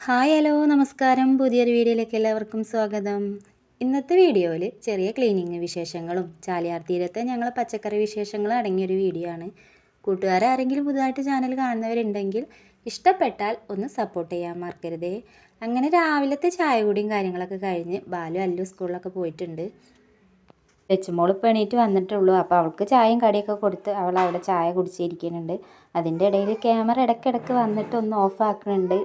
Hi hello നമസ്കാരം. പുതിയൊരു വീഡിയോയിലേക്ക് എല്ലാവർക്കും സ്വാഗതം. ഇന്നത്തെ വീഡിയോയിൽ ചെറിയ ക്ലീനിങ് വിശേഷങ്ങളും ചാലിയാർ തീരത്തെ ഞങ്ങളെ പച്ചക്കറി വിശേഷങ്ങളും അടങ്ങിയൊരു വീഡിയോ ആണ്. കൂട്ടുകാരാരെങ്കിലും പുതുതായിട്ട് ചാനൽ കാണുന്നവരുണ്ടെങ്കിൽ ഇഷ്ടപ്പെട്ടാൽ ഒന്ന് സപ്പോർട്ട് ചെയ്യാൻ മറക്കരുതേ. അങ്ങനെ രാവിലത്തെ ചായ കുടിയും കാര്യങ്ങളൊക്കെ കഴിഞ്ഞ് ബാലു അല്ലു സ്കൂളിലൊക്കെ പോയിട്ടുണ്ട്. ലച്ചുമോൾ ഇപ്പോൾ എണീറ്റ് വന്നിട്ടുള്ളൂ. അപ്പോൾ അവൾക്ക് ചായയും കടിയൊക്കെ കൊടുത്ത് അവൾ അവിടെ ചായ കുടിച്ചിരിക്കുന്നുണ്ട്. അതിൻ്റെ ഇടയിൽ ക്യാമറ ഇടയ്ക്കിടയ്ക്ക് വന്നിട്ട് ഒന്ന് ഓഫ് ആക്കുന്നുണ്ട്.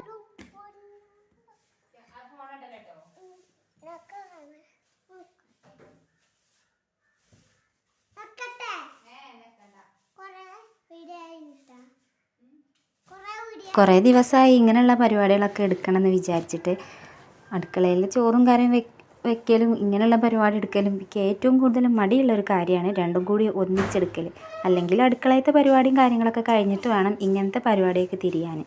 കുറേ ദിവസമായി ഇങ്ങനെയുള്ള പരിപാടികളൊക്കെ എടുക്കണമെന്ന് വിചാരിച്ചിട്ട്. അടുക്കളയിൽ ചോറും കറിയും വെക്കലും ഇങ്ങനെയുള്ള പരിപാടി എടുക്കലും എനിക്ക് ഏറ്റവും കൂടുതൽ മടിയുള്ളൊരു കാര്യമാണ്. രണ്ടും കൂടി ഒന്നിച്ചെടുക്കൽ. അല്ലെങ്കിൽ അടുക്കളയത്തെ പരിപാടിയും കാര്യങ്ങളൊക്കെ കഴിഞ്ഞിട്ട് വേണം ഇങ്ങനത്തെ പരിപാടിയൊക്കെ തിരിയാൻ.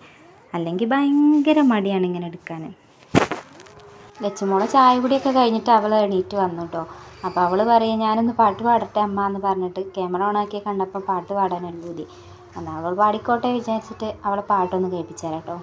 അല്ലെങ്കിൽ ഭയങ്കര മടിയാണ് ഇങ്ങനെ എടുക്കാൻ. ലച്ചുമോളെ ചായ കുടിയൊക്കെ കഴിഞ്ഞിട്ട് അവൾ എണീറ്റ് വന്നു കേട്ടോ. അപ്പോൾ അവൾ പറയും ഞാനൊന്ന് പാട്ട് പാടട്ടെ അമ്മ എന്ന് പറഞ്ഞിട്ട് ക്യാമറ ഓണാക്കി കണ്ടപ്പോൾ പാട്ട് പാടാനൊരു ബുദ്ധി. എന്നാൽ അവൾ പാടിക്കോട്ടെ വിചാരിച്ചിട്ട് അവളെ പാട്ടൊന്ന് കേൾപ്പിച്ചു തരാം കേട്ടോ.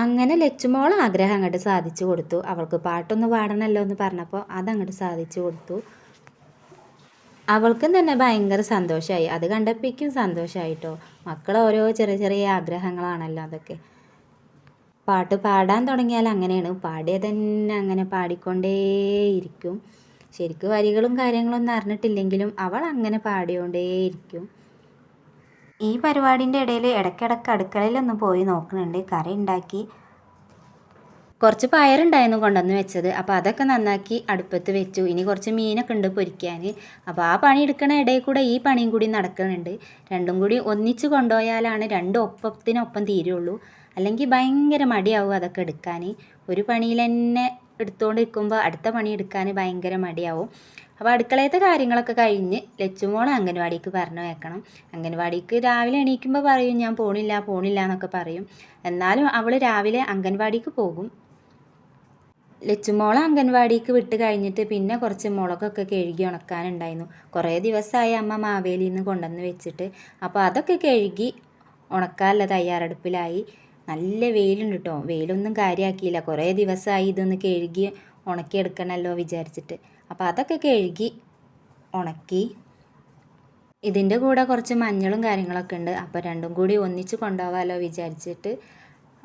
അങ്ങനെ ലച്ചുമോൾ ആഗ്രഹം അങ്ങോട്ട് സാധിച്ചു കൊടുത്തു. അവൾക്ക് പാട്ടൊന്ന് പാടണമല്ലോ എന്ന് പറഞ്ഞപ്പോൾ അതങ്ങോട്ട് സാധിച്ചു കൊടുത്തു. അവൾക്കും തന്നെ ഭയങ്കര സന്തോഷമായി. അത് കണ്ടപ്പോഴേക്കും സന്തോഷമായിട്ടോ. മക്കൾ ഓരോ ചെറിയ ചെറിയ ആഗ്രഹങ്ങളാണല്ലോ അതൊക്കെ. പാട്ട് പാടാൻ തുടങ്ങിയാൽ അങ്ങനെയാണ്, പാടിയത് തന്നെ അങ്ങനെ പാടിക്കൊണ്ടേയിരിക്കും. ശരിക്കും വരികളും കാര്യങ്ങളൊന്നും അറിഞ്ഞിട്ടില്ലെങ്കിലും അവൾ അങ്ങനെ പാടിക്കൊണ്ടേയിരിക്കും. ഈ പരിപാടിൻ്റെ ഇടയിൽ ഇടയ്ക്കിടയ്ക്ക് അടുക്കളയിലൊന്ന് പോയി നോക്കുന്നുണ്ട്. കറി ഉണ്ടാക്കി കുറച്ച് പയറുണ്ടായിരുന്നു കൊണ്ടുവന്ന് വെച്ചത്. അപ്പോൾ അതൊക്കെ നന്നാക്കി അടുപ്പത്ത് വെച്ചു. ഇനി കുറച്ച് മീനൊക്കെ ഉണ്ട് പൊരിക്കാൻ. അപ്പോൾ ആ പണി എടുക്കണ ഇടയിൽ കൂടെ ഈ പണിയും കൂടി നടക്കുന്നുണ്ട്. രണ്ടും കൂടി ഒന്നിച്ച് കൊണ്ടുപോയാലാണ് രണ്ടും ഒപ്പത്തിനൊപ്പം തീരുള്ളൂ. അല്ലെങ്കിൽ ഭയങ്കര മടിയാവും അതൊക്കെ എടുക്കാൻ. ഒരു പണിയിൽ തന്നെ എടുത്തുകൊണ്ട് നിൽക്കുമ്പോൾ അടുത്ത പണി എടുക്കാൻ ഭയങ്കര മടിയാവും. അപ്പോൾ അടുക്കളയത്തെ കാര്യങ്ങളൊക്കെ കഴിഞ്ഞ് ലച്ചുമോളെ അംഗൻവാടിക്ക് പറഞ്ഞു വെക്കണം. അംഗൻവാടിക്ക് രാവിലെ എണീക്കുമ്പോൾ പറയും ഞാൻ പോണില്ല എന്നൊക്കെ പറയും. എന്നാലും അവൾ രാവിലെ അംഗൻവാടിക്ക് പോകും. ലച്ചുമോളെ അംഗൻവാടിക്ക് വിട്ട് കഴിഞ്ഞിട്ട് പിന്നെ കുറച്ച് മുളകൊക്കെ കഴുകി ഉണക്കാനുണ്ടായിരുന്നു. കുറേ ദിവസമായി അമ്മ മാവേലിയിൽ നിന്ന് കൊണ്ടുവന്ന് വെച്ചിട്ട്. അപ്പോൾ അതൊക്കെ കഴുകി ഉണക്കാനുള്ള തയ്യാറെടുപ്പിലായി. നല്ല വെയിലുണ്ട് കേട്ടോ. വെയിലൊന്നും കാര്യമാക്കിയില്ല. കുറേ ദിവസമായി ഇതൊന്ന് കഴുകി ഉണക്കിയെടുക്കണമല്ലോ വിചാരിച്ചിട്ട്. അപ്പോൾ അതൊക്കെ കഴുകി ഉണക്കി. ഇതിൻ്റെ കൂടെ കുറച്ച് മഞ്ഞളും കാര്യങ്ങളൊക്കെ ഉണ്ട്. അപ്പോൾ രണ്ടും കൂടി ഒന്നിച്ച് കൊണ്ടുപോകാമല്ലോ വിചാരിച്ചിട്ട്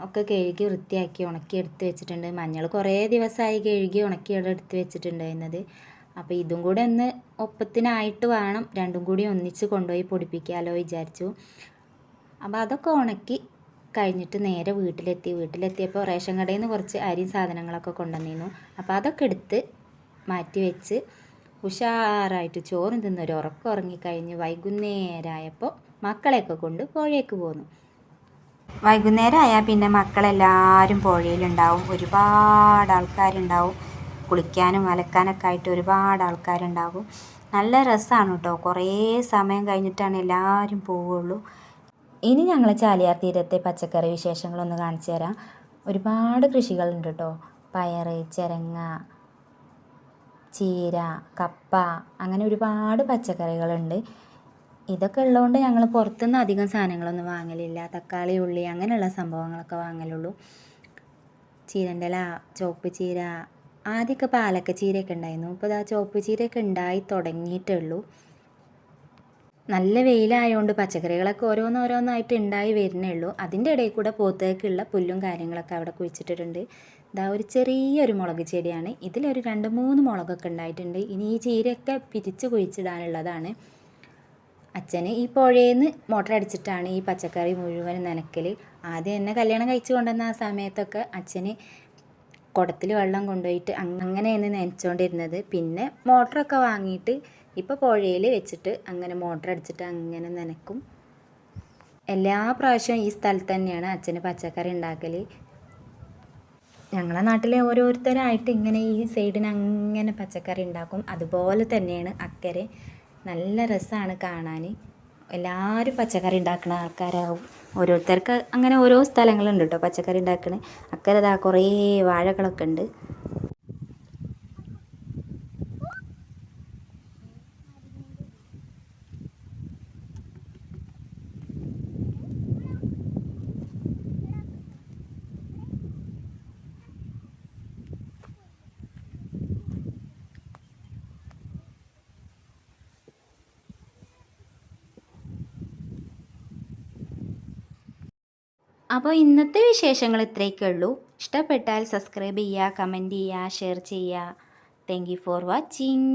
ഒക്കെ കഴുകി വൃത്തിയാക്കി ഉണക്കി എടുത്ത് വെച്ചിട്ടുണ്ട്. മഞ്ഞൾ കുറേ ദിവസമായി കഴുകി ഉണക്കി അവിടെ എടുത്ത് വെച്ചിട്ടുണ്ടായിരുന്നത്. അപ്പോൾ ഇതും കൂടെ ഒന്ന് ഒപ്പത്തിനായിട്ട് വേണം രണ്ടും കൂടി ഒന്നിച്ച് കൊണ്ടുപോയി പൊടിപ്പിക്കാമല്ലോ വിചാരിച്ചു. അപ്പോൾ അതൊക്കെ ഉണക്കി കഴിഞ്ഞിട്ട് നേരെ വീട്ടിലെത്തിയപ്പോൾ റേഷൻ കടയിൽ നിന്ന് കുറച്ച് അരിയും സാധനങ്ങളൊക്കെ കൊണ്ടുവന്നിരുന്നു. അപ്പോൾ അതൊക്കെ എടുത്ത് മാറ്റി വെച്ച് ഉഷാറായിട്ട് ചോറും തിന്നൊരു ഉറക്കം ഉറങ്ങിക്കഴിഞ്ഞ് വൈകുന്നേരമായപ്പോൾ മക്കളെയൊക്കെ കൊണ്ട് പുഴയ്ക്ക് പോന്നു. വൈകുന്നേരം ആയാൽ പിന്നെ മക്കളെല്ലാവരും പുഴയിലുണ്ടാവും. ഒരുപാട് ആൾക്കാരുണ്ടാവും. കുളിക്കാനും അലക്കാനൊക്കെ ആയിട്ട് ഒരുപാട് ആൾക്കാരുണ്ടാകും. നല്ല രസമാണ് കേട്ടോ. കുറേ സമയം കഴിഞ്ഞിട്ടാണ് എല്ലാവരും പോവുള്ളൂ. ഇനി ഞങ്ങൾ ചാലിയാർ തീരത്തെ പച്ചക്കറി വിശേഷങ്ങളൊന്ന് കാണിച്ചു തരാം. ഒരുപാട് കൃഷികളുണ്ട് കേട്ടോ. പയർ, ചിരങ്ങ, ചീര, കപ്പ, അങ്ങനെ ഒരുപാട് പച്ചക്കറികളുണ്ട്. ഇതൊക്കെ ഉള്ളതുകൊണ്ട് ഞങ്ങൾ പുറത്തുനിന്ന് അധികം സാധനങ്ങളൊന്നും വാങ്ങലില്ല. തക്കാളി, ഉള്ളി അങ്ങനെയുള്ള സംഭവങ്ങളൊക്കെ വാങ്ങലുള്ളൂ. ചീരൻ്റെ ഇല, ചുവപ്പ് ചീര, ആദ്യമൊക്കെ പാലക്ക ചീരയൊക്കെ ഉണ്ടായിരുന്നു. ഇപ്പോൾ ഇതാ ചുവപ്പ് ചീരയൊക്കെ ഉണ്ടായി തുടങ്ങിയിട്ടേ ഉള്ളൂ. നല്ല വെയിലായതുകൊണ്ട് പച്ചക്കറികളൊക്കെ ഓരോന്നോരോന്നായിട്ട് ഉണ്ടായി വരുന്നേ ഉള്ളൂ. അതിൻ്റെ ഇടയിൽ കൂടെ പോത്തേക്കുള്ള പുല്ലും കാര്യങ്ങളൊക്കെ അവിടെ കുഴിച്ചിട്ടിട്ടുണ്ട്. ഇതാ ഒരു ചെറിയൊരു മുളക് ചെടിയാണ്. ഇതിലൊരു 2-3 മുളകൊക്കെ ഉണ്ടായിട്ടുണ്ട്. ഇനി ഈ ചീരയൊക്കെ പിരിച്ച് കുഴിച്ചിടാനുള്ളതാണ്. അച്ഛന് ഈ പുഴയിൽ നിന്ന് മോട്ടർ അടിച്ചിട്ടാണ് ഈ പച്ചക്കറി മുഴുവൻ നനയ്ക്കൽ. ആദ്യം എന്നെ കല്യാണം കഴിച്ച് കൊണ്ടുവന്ന ആ സമയത്തൊക്കെ അച്ഛന് കുടത്തിൽ വെള്ളം കൊണ്ടുപോയിട്ട് അങ്ങനെയാണ് നനച്ചുകൊണ്ടിരുന്നത്. പിന്നെ മോട്ടറൊക്കെ വാങ്ങിയിട്ട് ഇപ്പോൾ പുഴയിൽ വെച്ചിട്ട് അങ്ങനെ മോട്ടർ അടിച്ചിട്ട് അങ്ങനെ നനക്കും. എല്ലാ പ്രാവശ്യവും ഈ സ്ഥലത്ത് തന്നെയാണ് അച്ഛന് പച്ചക്കറി ഉണ്ടാക്കൽ. ഞങ്ങളെ നാട്ടിലെ ഓരോരുത്തരായിട്ട് ഇങ്ങനെ ഈ സൈഡിന് അങ്ങനെ പച്ചക്കറി ഉണ്ടാക്കും. അതുപോലെ തന്നെയാണ് അക്കരെ. നല്ല രസമാണ് കാണാൻ. എല്ലാവരും പച്ചക്കറി ഉണ്ടാക്കുന്ന ആൾക്കാരാവും. ഓരോരുത്തർക്ക് അങ്ങനെ ഓരോ സ്ഥലങ്ങളുണ്ട് കേട്ടോ പച്ചക്കറി ഉണ്ടാക്കണേ. അക്കരെ ഇതാ കുറേ വാഴകളൊക്കെ ഉണ്ട്. അപ്പോൾ ഇന്നത്തെ വിശേഷങ്ങൾ ഇത്രയൊക്കെ ഉള്ളൂ. ഇഷ്ടപ്പെട്ടാൽ സബ്സ്ക്രൈബ് ചെയ്യുക, കമൻറ്റ് ചെയ്യുക, ഷെയർ ചെയ്യുക. Thank you for watching.